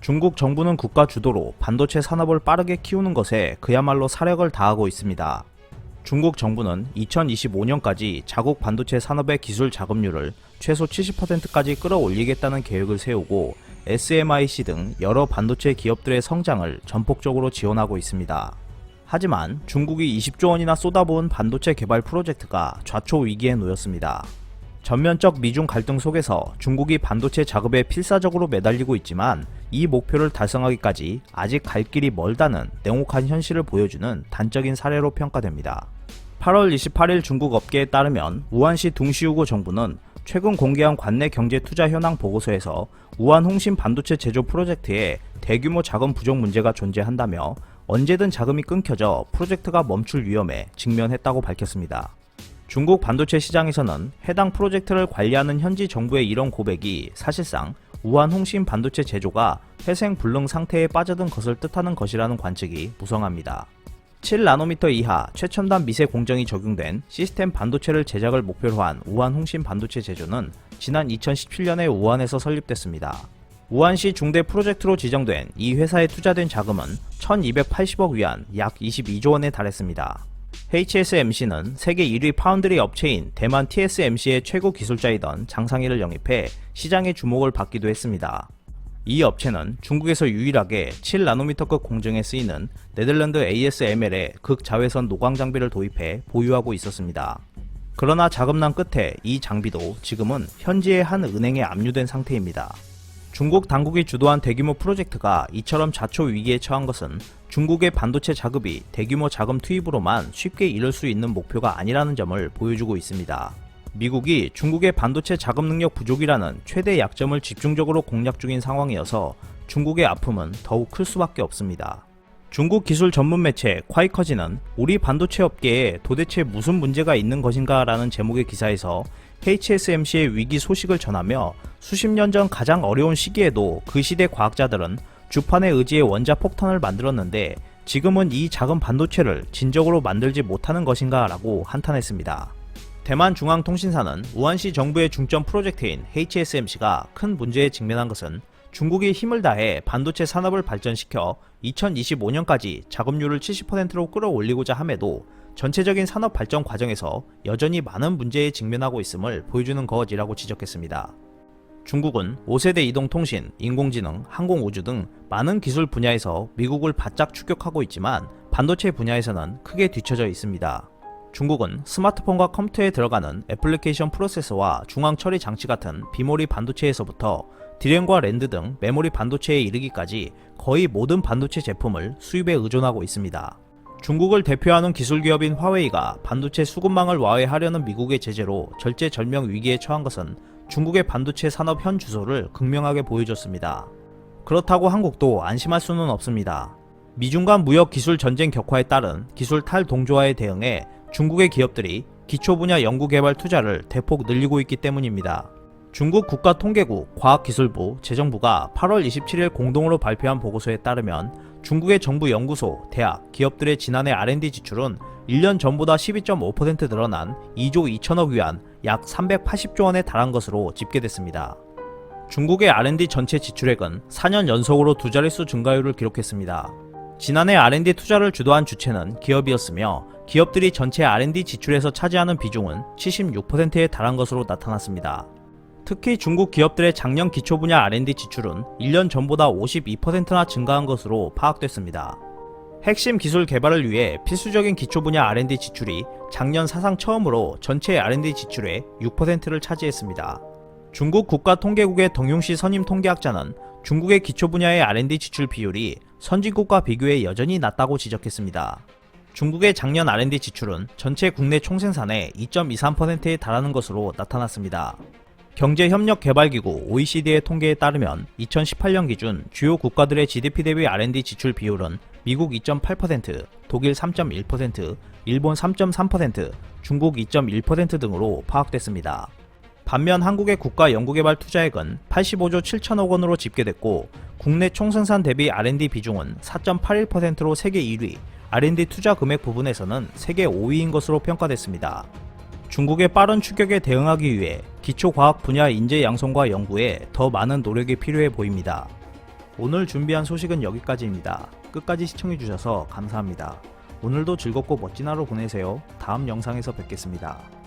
중국 정부는 국가 주도로 반도체 산업을 빠르게 키우는 것에 그야말로 사력을 다하고 있습니다. 중국 정부는 2025년까지 자국 반도체 산업의 기술 자금률을 최소 70%까지 끌어올리겠다는 계획을 세우고 SMIC 등 여러 반도체 기업들의 성장을 전폭적으로 지원하고 있습니다. 하지만 중국이 20조 원이나 쏟아부은 반도체 개발 프로젝트가 좌초 위기에 놓였습니다. 전면적 미중 갈등 속에서 중국이 반도체 작업에 필사적으로 매달리고 있지만 이 목표를 달성하기까지 아직 갈 길이 멀다는 냉혹한 현실을 보여주는 단적인 사례로 평가됩니다. 8월 28일 중국 업계에 따르면 우한시 둥시우구 정부는 최근 공개한 관내 경제 투자 현황 보고서에서 우한 홍신 반도체 제조 프로젝트에 대규모 자금 부족 문제가 존재한다며 언제든 자금이 끊겨져 프로젝트가 멈출 위험에 직면했다고 밝혔습니다. 중국 반도체 시장에서는 해당 프로젝트를 관리하는 현지 정부의 이런 고백이 사실상 우한 홍신 반도체 제조가 회생불능 상태에 빠져든 것을 뜻하는 것이라는 관측이 무성합니다. 7나노미터 이하 최첨단 미세 공정이 적용된 시스템 반도체를 제작을 목표로 한 우한 홍신 반도체 제조는 지난 2017년에 우한에서 설립됐습니다. 우한시 중대 프로젝트로 지정된 이 회사에 투자된 자금은 1280억 위안 약 22조 원에 달했습니다. HSMC는 세계 1위 파운드리 업체인 대만 TSMC의 최고 기술자이던 장상희를 영입해 시장의 주목을 받기도 했습니다. 이 업체는 중국에서 유일하게 7나노미터급 공정에 쓰이는 네덜란드 ASML의 극자외선 노광 장비를 도입해 보유하고 있었습니다. 그러나 자금난 끝에 이 장비도 지금은 현지의 한 은행에 압류된 상태입니다. 중국 당국이 주도한 대규모 프로젝트가 이처럼 자초 위기에 처한 것은 중국의 반도체 자급이 대규모 자금 투입으로만 쉽게 이룰 수 있는 목표가 아니라는 점을 보여주고 있습니다. 미국이 중국의 반도체 자금 능력 부족이라는 최대 약점을 집중적으로 공략 중인 상황이어서 중국의 아픔은 더욱 클 수밖에 없습니다. 중국 기술 전문 매체 콰이커지는 우리 반도체 업계에 도대체 무슨 문제가 있는 것인가 라는 제목의 기사에서 HSMC의 위기 소식을 전하며 수십 년 전 가장 어려운 시기에도 그 시대 과학자들은 주판에 의지해 원자 폭탄을 만들었는데 지금은 이 작은 반도체를 진적으로 만들지 못하는 것인가 라고 한탄했습니다. 대만중앙통신사는 우한시 정부의 중점 프로젝트인 HSMC가 큰 문제에 직면한 것은 중국이 힘을 다해 반도체 산업을 발전시켜 2025년까지 작업률을 70%로 끌어올리고자 함에도 전체적인 산업 발전 과정에서 여전히 많은 문제에 직면하고 있음을 보여주는 것이라고 지적했습니다. 중국은 5세대 이동통신, 인공지능, 항공우주 등 많은 기술 분야에서 미국을 바짝 추격하고 있지만 반도체 분야에서는 크게 뒤처져 있습니다. 중국은 스마트폰과 컴퓨터에 들어가는 애플리케이션 프로세서와 중앙 처리 장치 같은 비모리 반도체에서부터 디램과 랜드 등 메모리 반도체에 이르기까지 거의 모든 반도체 제품을 수입에 의존하고 있습니다. 중국을 대표하는 기술기업인 화웨이가 반도체 수급망을 와해하려는 미국의 제재로 절제절명 위기에 처한 것은 중국의 반도체 산업 현 주소를 극명하게 보여줬습니다. 그렇다고 한국도 안심할 수는 없습니다. 미중 간 무역 기술 전쟁 격화에 따른 기술 탈동조화에 대응해 중국의 기업들이 기초 분야 연구개발 투자를 대폭 늘리고 있기 때문입니다. 중국 국가통계국 과학기술부 재정부가 8월 27일 공동으로 발표한 보고서에 따르면 중국의 정부 연구소, 대학, 기업들의 지난해 R&D 지출은 1년 전보다 12.5% 늘어난 2조 2천억 위안 약 380조 원에 달한 것으로 집계됐습니다. 중국의 R&D 전체 지출액은 4년 연속으로 두 자릿수 증가율을 기록했습니다. 지난해 R&D 투자를 주도한 주체는 기업이었으며 기업들이 전체 R&D 지출에서 차지하는 비중은 76%에 달한 것으로 나타났습니다. 특히 중국 기업들의 작년 기초 분야 R&D 지출은 1년 전보다 52%나 증가한 것으로 파악됐습니다. 핵심 기술 개발을 위해 필수적인 기초 분야 R&D 지출이 작년 사상 처음으로 전체 R&D 지출의 6%를 차지했습니다. 중국 국가통계국의 덩용시 선임 통계학자는 중국의 기초 분야의 R&D 지출 비율이 선진국과 비교해 여전히 낮다고 지적했습니다. 중국의 작년 R&D 지출은 전체 국내 총생산의 2.23%에 달하는 것으로 나타났습니다. 경제협력개발기구 OECD의 통계에 따르면 2018년 기준 주요 국가들의 GDP 대비 R&D 지출 비율은 미국 2.8%, 독일 3.1%, 일본 3.3%, 중국 2.1% 등으로 파악됐습니다. 반면 한국의 국가 연구개발 투자액은 85조 7천억 원으로 집계됐고 국내 총생산 대비 R&D 비중은 4.81%로 세계 1위, R&D 투자 금액 부분에서는 세계 5위인 것으로 평가됐습니다. 중국의 빠른 추격에 대응하기 위해 기초과학 분야 인재 양성과 연구에 더 많은 노력이 필요해 보입니다. 오늘 준비한 소식은 여기까지입니다. 끝까지 시청해주셔서 감사합니다. 오늘도 즐겁고 멋진 하루 보내세요. 다음 영상에서 뵙겠습니다.